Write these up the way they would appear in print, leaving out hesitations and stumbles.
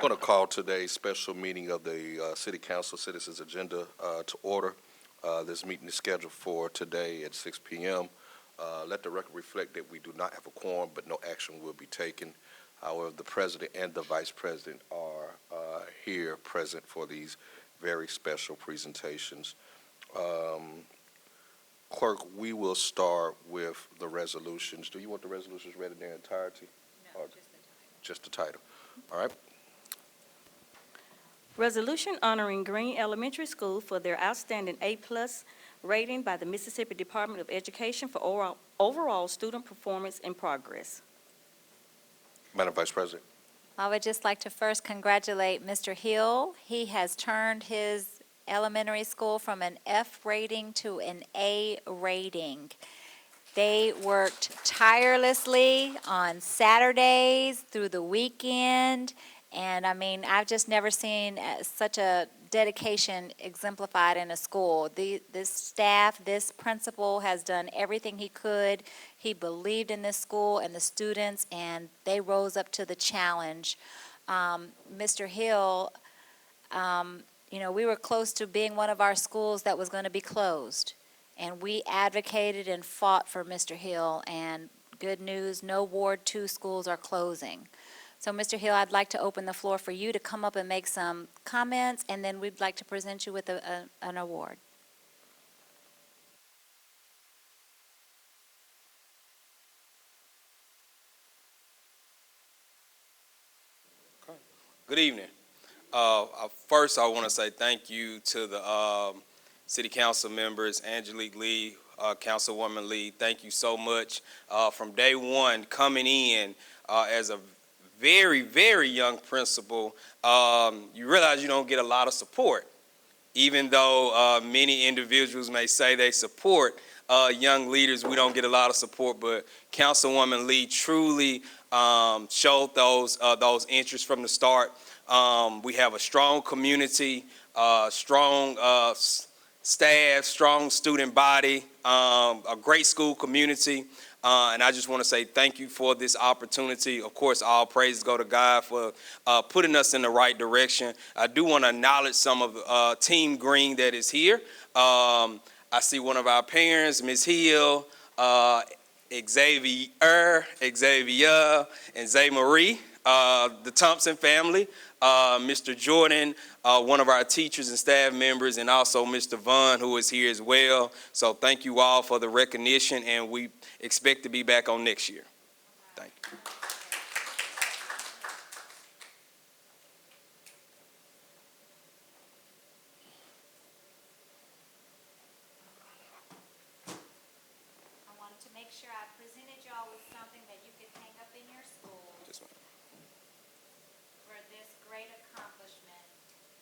Want to call today's special meeting of the City Council Citizens Agenda to order. This meeting is scheduled for today at 6 p.m. Let the record reflect that we do not have a quorum, but no action will be taken. However, the President and the Vice President are here present for these very special presentations. Clerk, we will start with the resolutions. Do you want the resolutions read in their entirety? No, Or just the title? All right. Resolution honoring Green Elementary School for their outstanding A+ rating by the Mississippi Department of Education for overall student performance and progress. Madam Vice President. I would just like to first congratulate Mr. Hill. He has turned his elementary school from an F rating to an A rating. They worked tirelessly on Saturdays through the weekend, and I mean, I've just never seen such a dedication exemplified in a school. This staff, this principal has done everything he could. He believed in this school and the students, and they rose up to the challenge. Mr. Hill, we were close to being one of our schools that was going to be closed. And we advocated and fought for Mr. Hill, and good news, no Ward 2 schools are closing. So, Mr. Hill, I'd like to open the floor for you to come up and make some comments, and then we'd like to present you with an award. Good evening. First, I want to say thank you to the City Council members, Angelique Lee, Councilwoman Lee. Thank you so much from day one coming in as a very, very young principal. You realize you don't get a lot of support, even though many individuals may say they support young leaders. We don't get a lot of support, but Councilwoman Lee truly showed those interests from the start. We have a strong community, strong staff, strong student body, a great school community, and I just want to say thank you for this opportunity. Of course, all praises go to God for putting us in the right direction. I do want to acknowledge some of Team Green that is here. I see one of our parents, Ms. Hill, Xavier, and Zay Marie, the Thompson family, Mr. Jordan, one of our teachers and staff members, and also Mr. Vaughn, who is here as well. So thank you all for the recognition, and we expect to be back on next year. Thank you. I wanted to make sure I presented y'all with something that you could hang up in your school for this great accomplishment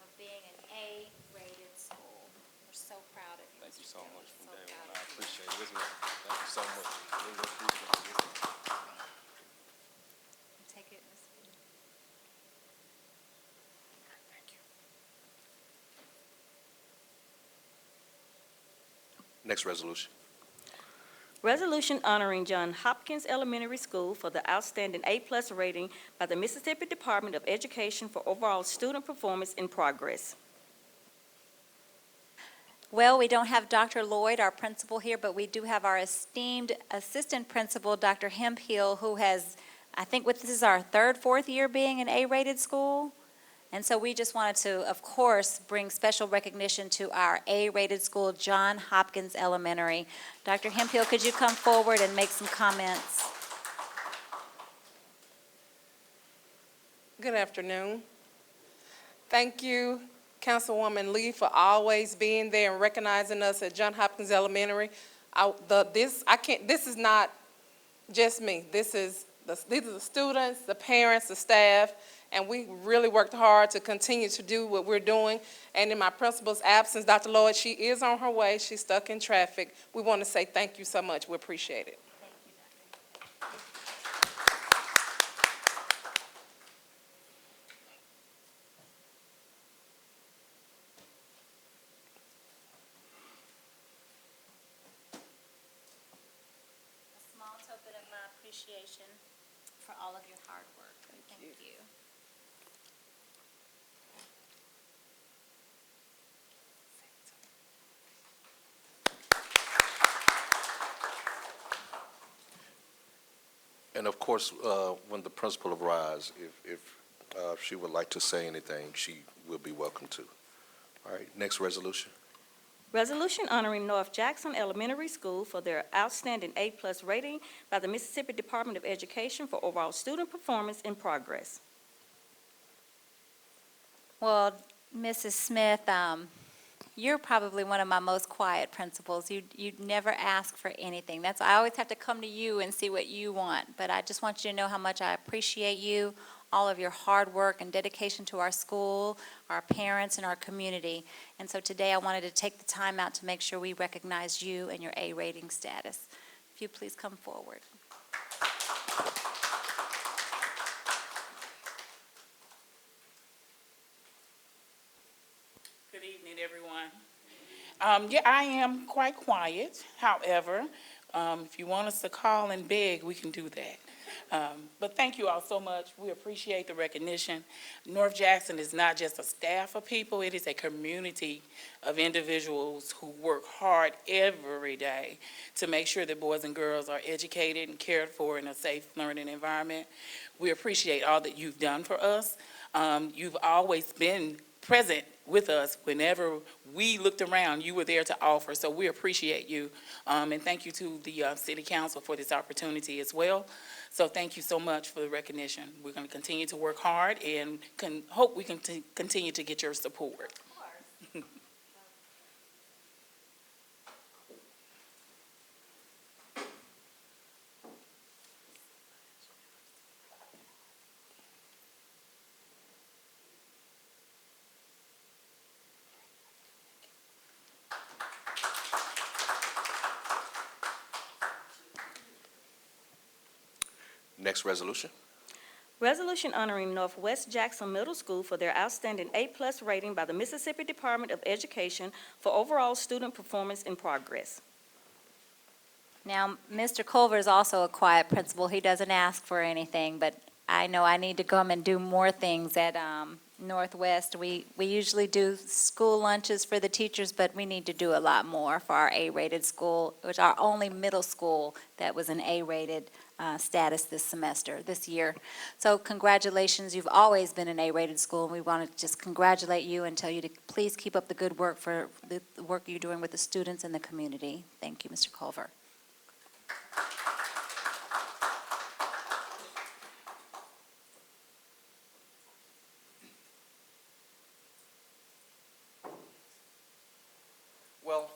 of being an A-rated school. We're so proud of you. Thank you Mr. so Hill. much from So day proud one. I of you. appreciate it. Yes, ma'am. Thank you so much. Really appreciate it. Take it, Ms. Hill. Thank you. Next resolution. Resolution honoring John Hopkins Elementary School for the outstanding A+ rating by the Mississippi Department of Education for overall student performance and progress. Well, we don't have Dr. Lloyd, our principal, here, but we do have our esteemed assistant principal, Dr. Hemphill, who has, I think this is our fourth year being an A-rated school. And so we just wanted to, of course, bring special recognition to our A-rated school, John Hopkins Elementary. Dr. Hemphill, could you come forward and make some comments? Good afternoon. Thank you, Councilwoman Lee, for always being there and recognizing us at John Hopkins Elementary. This is not just me. These are the students, the parents, the staff, and we really worked hard to continue to do what we're doing. And in my principal's absence, Dr. Lloyd, she is on her way. She's stuck in traffic. We want to say thank you so much. We appreciate it. A small token of my appreciation for all of your hard work. Thank you. And of course, when the principal arrives, if she would like to say anything, she will be welcome to. All right, next resolution. Resolution honoring North Jackson Elementary School for their outstanding A+ rating by the Mississippi Department of Education for overall student performance in progress. Well, Mrs. Smith, you're probably one of my most quiet principals. You never ask for anything. I always have to come to you and see what you want. But I just want you to know how much I appreciate you, all of your hard work and dedication to our school, our parents, and our community. And so today I wanted to take the time out to make sure we recognize you and your A rating status. If you please come forward. Good evening, everyone. Yeah, I am quite quiet. However, if you want us to call and beg, we can do that. But thank you all so much. We appreciate the recognition. North Jackson is not just a staff of people, it is a community of individuals who work hard every day to make sure that boys and girls are educated and cared for in a safe learning environment. We appreciate all that you've done for us. You've always been present with us. Whenever we looked around, you were there to offer, so we appreciate you. And thank you to the City Council for this opportunity as well. So thank you so much for the recognition. We're going to continue to work hard and hope we can continue to get your support. Next resolution. Resolution honoring Northwest Jackson Middle School for their outstanding A+ rating by the Mississippi Department of Education for overall student performance in progress. Now, Mr. Culver is also a quiet principal. He doesn't ask for anything, but I know I need to come and do more things at Northwest. We usually do school lunches for the teachers, but we need to do a lot more for our A-rated school, which our only middle school that was an A-rated status this year. So congratulations, you've always been an A-rated school, and we want to just congratulate you and tell you to please keep up the good work for the work you're doing with the students and the community. Thank you, Mr. Culver. Well,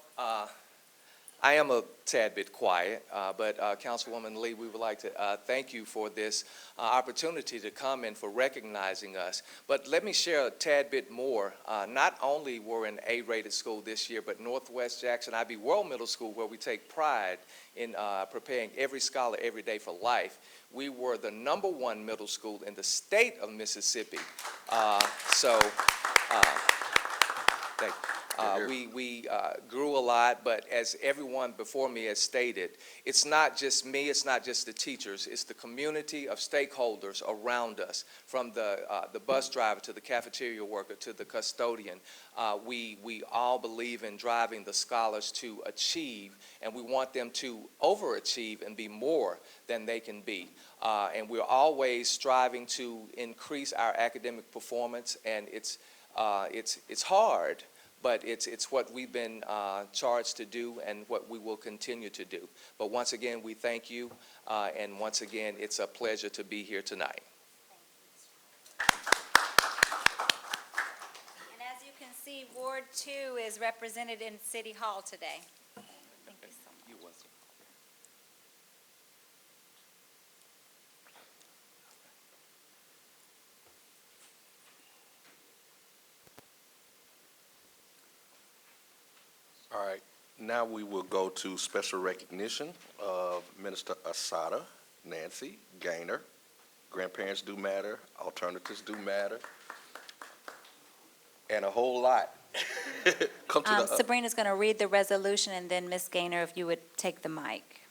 I am a tad bit quiet, but Councilwoman Lee, we would like to thank you for this opportunity to come and for recognizing us. But let me share a tad bit more. Not only were an A-rated school this year, but Northwest Jackson IB World Middle School, where we take pride in preparing every scholar every day for life, we were the #1 middle school in the state of Mississippi. Thank you. We grew a lot, but as everyone before me has stated, it's not just me, it's not just the teachers, it's the community of stakeholders around us, from the bus driver to the cafeteria worker to the custodian. We all believe in driving the scholars to achieve, and we want them to overachieve and be more than they can be. And we're always striving to increase our academic performance, and it's hard, but it's what we've been charged to do and what we will continue to do. But once again, we thank you, and once again, it's a pleasure to be here tonight. And as you can see, Ward 2 is represented in City Hall today. Thank you so much. You're welcome. All right, now we will go to special recognition of Minister Asada Nancy Gaynor. Grandparents do matter, alternatives do matter, and a whole lot. Come to the, Sabrina's going to read the resolution, and then Ms. Gaynor, if you would take the mic.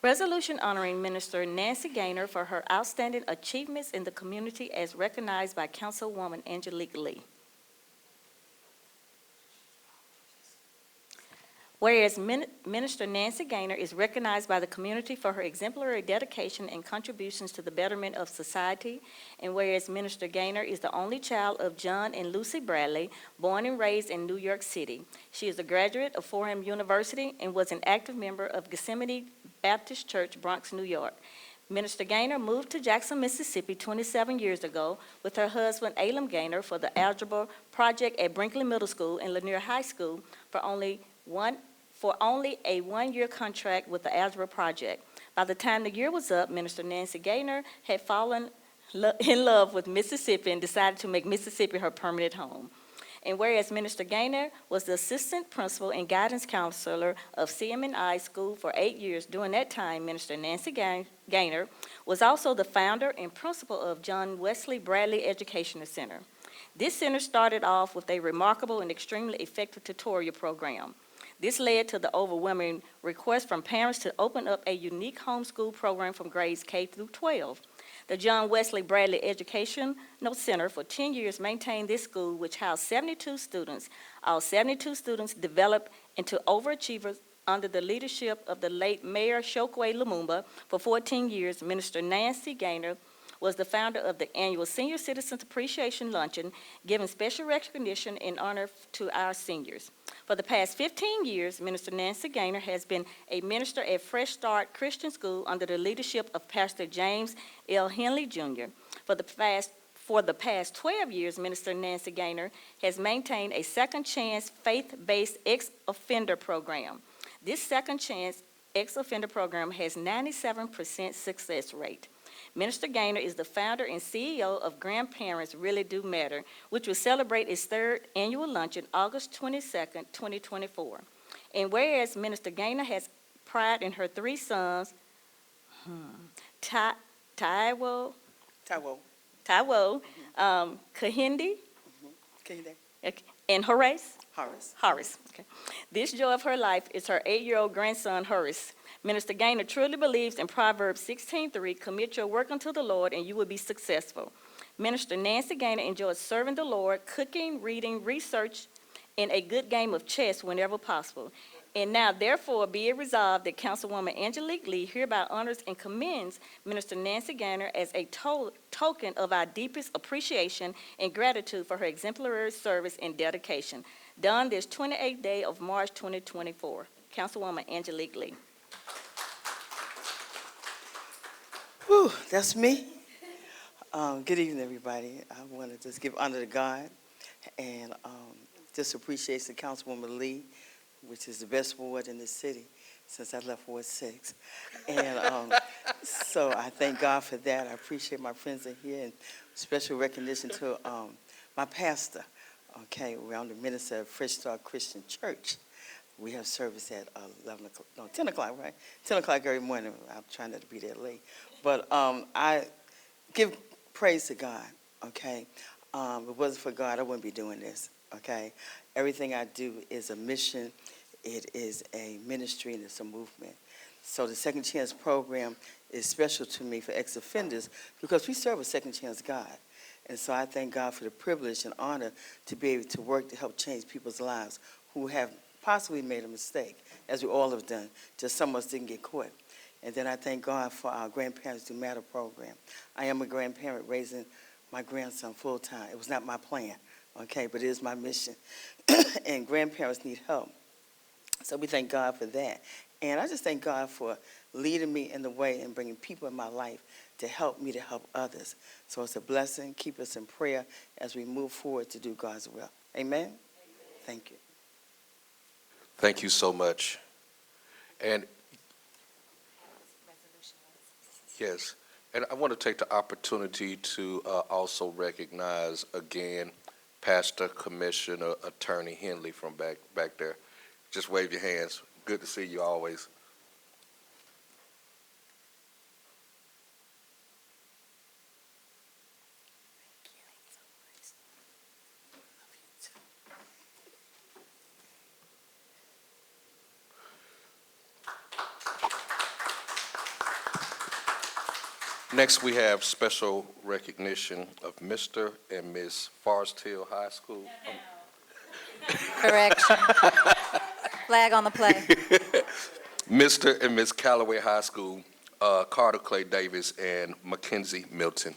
Resolution honoring Minister Nancy Gaynor for her outstanding achievements in the community as recognized by Councilwoman Angelique Lee. Whereas Minister Nancy Gaynor is recognized by the community for her exemplary dedication and contributions to the betterment of society, and whereas Minister Gaynor is the only child of John and Lucy Bradley, born and raised in New York City. She is a graduate of Fordham University and was an active member of Gethsemane Baptist Church, Bronx, New York. Minister Gaynor moved to Jackson, Mississippi 27 years ago with her husband, Elam Gaynor, for the algebra project at Brinkley Middle School and Lanier High School for only a one-year contract with the algebra project. By the time the year was up, Minister Nancy Gaynor had fallen in love with Mississippi and decided to make Mississippi her permanent home. And whereas Minister Gaynor was the assistant principal and guidance counselor of CMNI School for 8 years, during that time, Minister Nancy Gaynor was also the founder and principal of John Wesley Bradley Educational Center. This center started off with a remarkable and extremely effective tutorial program. This led to the overwhelming request from parents to open up a unique homeschool program from grades K through 12. The John Wesley Bradley Educational Center for 10 years maintained this school, which housed 72 students. All 72 students developed into overachievers under the leadership of the late Mayor Chokwe Lumumba. For 14 years, Minister Nancy Gaynor was the founder of the annual Senior Citizens Appreciation Luncheon, giving special recognition in honor to our seniors. For the past 15 years, Minister Nancy Gaynor has been a minister at Fresh Start Christian School under the leadership of Pastor James L. Henley Jr. For the past 12 years, Minister Nancy Gaynor has maintained a second chance faith-based ex-offender program. This second chance ex-offender program has 97% success rate. Minister Gaynor is the founder and CEO of Grandparents Really Do Matter, which will celebrate its third annual luncheon August 22nd, 2024. And whereas Minister Gaynor has pride in her three sons, Taiwo, Kahindi, and Horace. Okay. This joy of her life is her 8-year-old grandson, Horace. Minister Gaynor truly believes in Proverbs 16:3, commit your work unto the Lord and you will be successful. Minister Nancy Gaynor enjoys serving the Lord, cooking, reading, research, and a good game of chess whenever possible. And now, therefore, be it resolved that Councilwoman Angelique Lee hereby honors and commends Minister Nancy Gaynor as a token of our deepest appreciation and gratitude for her exemplary service and dedication. Done this 28th day of March 2024. Councilwoman Angelique Lee. Whew, that's me. Good evening, everybody. I want to just give honor to God and just appreciate the Councilwoman Lee, which is the best ward in the city since I left Ward 6. And so I thank God for that. I appreciate my friends in here, and special recognition to my pastor. Okay, I'm the minister of Fresh Start Christian Church. We have service at 10 o'clock, right? 10 o'clock every morning. I'm trying not to be there late. But I give praise to God, okay? If it wasn't for God, I wouldn't be doing this, okay? Everything I do is a mission, it is a ministry, and it's a movement. So the Second Chance program is special to me for ex-offenders because we serve a second chance God. And so I thank God for the privilege and honor to be able to work to help change people's lives who have possibly made a mistake, as we all have done, just some of us didn't get caught. And then I thank God for our Grandparents Do Matter program. I am a grandparent raising my grandson full-time. It was not my plan, okay, but it is my mission. And grandparents need help. So we thank God for that. And I just thank God for leading me in the way and bringing people in my life to help me to help others. So it's a blessing. Keep us in prayer as we move forward to do God's will. Amen? Thank you. Thank you so much. And yes, and I want to take the opportunity to also recognize again Pastor Commissioner Attorney Henley from back there. Just wave your hands. Good to see you always. Next, we have special recognition of Mr. and Ms. Forest Hill High School. Correction. Flag on the play. Mr. and Ms. Callaway High School, Carter Clay Davis and Mackenzie Milton.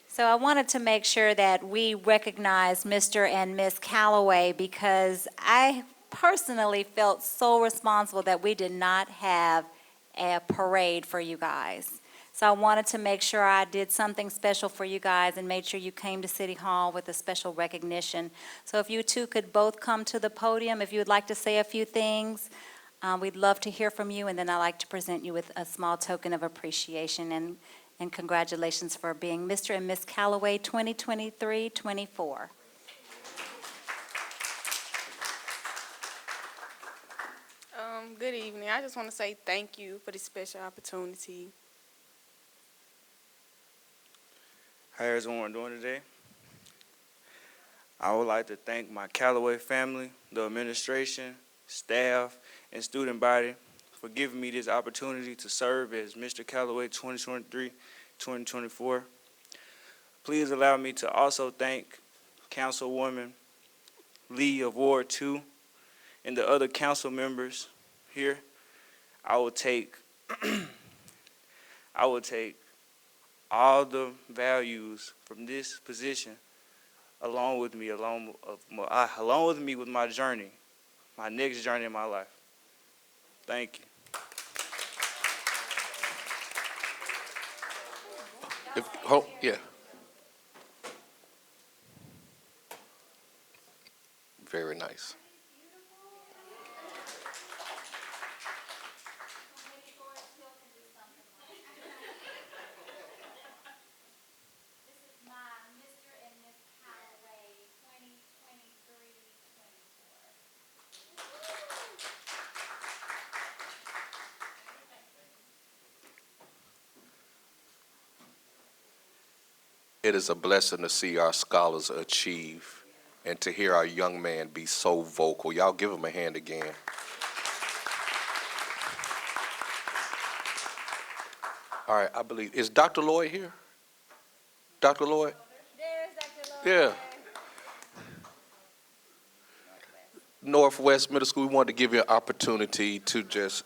So I wanted to make sure that we recognize Mr. and Ms. Callaway because I personally felt so responsible that we did not have a parade for you guys. So I wanted to make sure I did something special for you guys and made sure you came to City Hall with a special recognition. So if you two could both come to the podium, if you would like to say a few things, we'd love to hear from you, and then I'd like to present you with a small token of appreciation and congratulations for being Mr. and Ms. Callaway 2023-24. Good evening. I just want to say thank you for this special opportunity. How everyone doing today? I would like to thank my Callaway family, the administration, staff, and student body for giving me this opportunity to serve as Mr. Callaway 2023-2024. Please allow me to also thank Councilwoman Lee of Ward 2 and the other council members here. I will take all the values from this position along with me with my journey, my next journey in my life. Thank you. Yeah. Very nice. It is a blessing to see our scholars achieve and to hear our young man be so vocal. Y'all give him a hand again. All right, I believe, is Dr. Lloyd here? Dr. Lloyd? There's Dr. Lloyd. Yeah. Northwest Middle School, we wanted to give you an opportunity to just,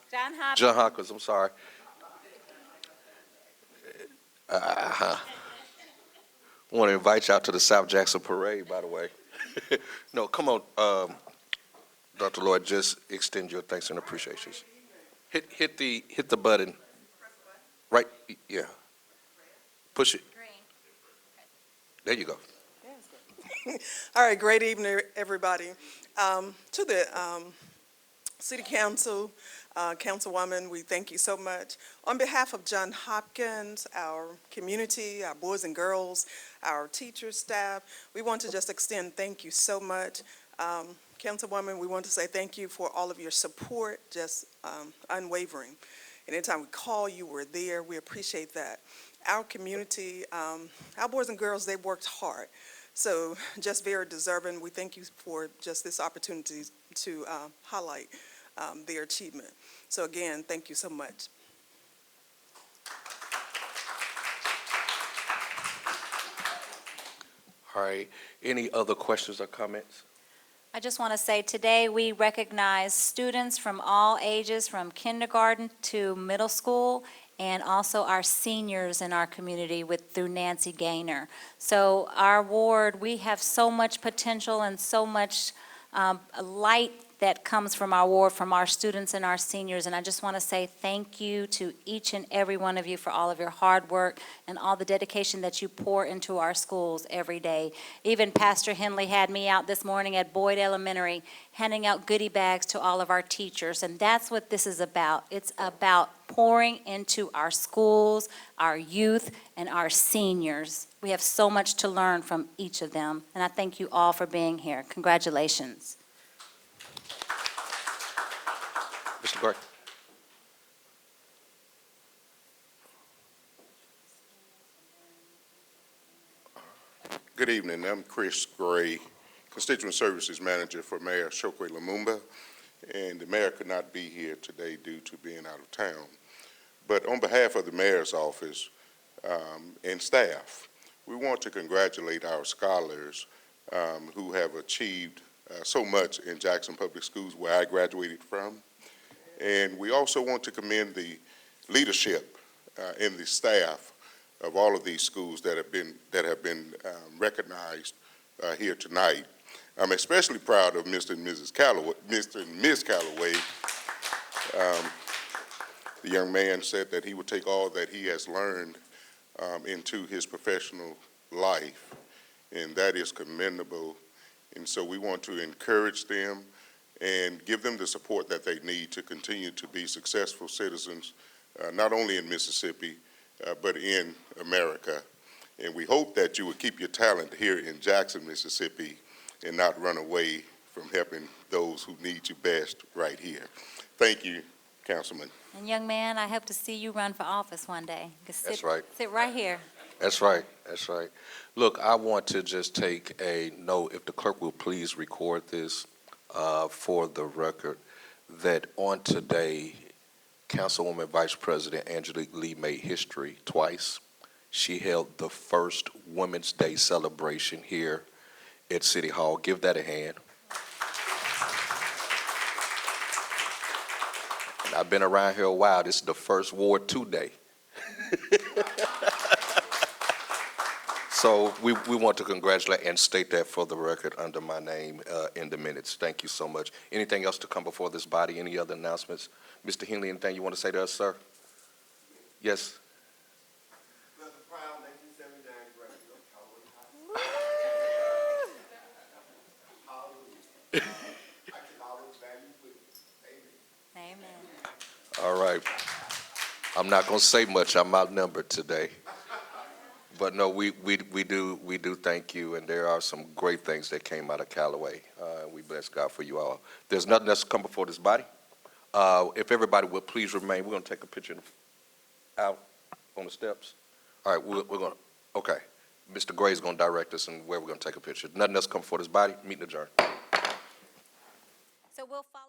John Hopkins, I'm sorry. I want to invite you out to the South Jackson Parade, by the way. No, come on, Dr. Lloyd, just extend your thanks and appreciations. Hit the button. Right, yeah. Push it. There you go. All right, great evening, everybody. To the City Council, Councilwoman, we thank you so much. On behalf of John Hopkins, our community, our boys and girls, our teachers, staff, we want to just extend thank you so much. Councilwoman, we want to say thank you for all of your support, just unwavering. And anytime we call, you were there. We appreciate that. Our community, our boys and girls, they worked hard. So just very deserving. We thank you for just this opportunity to highlight their achievement. So again, thank you so much. All right, any other questions or comments? I just want to say today we recognize students from all ages, from kindergarten to middle school, and also our seniors in our community through Nancy Gaynor. So our ward, we have so much potential and so much light that comes from our ward, from our students and our seniors. And I just want to say thank you to each and every one of you for all of your hard work and all the dedication that you pour into our schools every day. Even Pastor Henley had me out this morning at Boyd Elementary handing out goodie bags to all of our teachers. And that's what this is about. It's about pouring into our schools, our youth, and our seniors. We have so much to learn from each of them. And I thank you all for being here. Congratulations. Mr. Gray. Good evening. I'm Chris Gray, Constituent Services Manager for Mayor Chokwe Lumumba, and the mayor could not be here today due to being out of town. But on behalf of the mayor's office and staff, we want to congratulate our scholars who have achieved so much in Jackson Public Schools, where I graduated from. And we also want to commend the leadership and the staff of all of these schools that have been recognized here tonight. I'm especially proud of Mr. and Ms. Calloway. The young man said that he would take all that he has learned into his professional life, and that is commendable. And so we want to encourage them and give them the support that they need to continue to be successful citizens, not only in Mississippi, but in America. And we hope that you will keep your talent here in Jackson, Mississippi, and not run away from helping those who need you best right here. Thank you, Councilman. And young man, I hope to see you run for office one day. That's right. Sit right here. That's right, that's right. Look, I want to just take a note, if the clerk will please record this for the record, that on today, Councilwoman Vice President Angelique Lee made history twice. She held the first Women's Day celebration here at City Hall. Give that a hand. And I've been around here a while. This is the first Ward 2 Day. So we want to congratulate and state that for the record under my name in the minutes. Thank you so much. Anything else to come before this body? Any other announcements? Mr. Henley, anything you want to say to us, sir? Yes? Amen. All right. I'm not going to say much. I'm outnumbered today. But no, we do thank you, and there are some great things that came out of Callaway. We bless God for you all. There's nothing else to come before this body. If everybody would please remain, we're going to take a picture out on the steps. All right, we're going to, okay. Mr. Gray's going to direct us and where we're going to take a picture. Nothing else come before this body. Meeting adjourned. So we'll follow.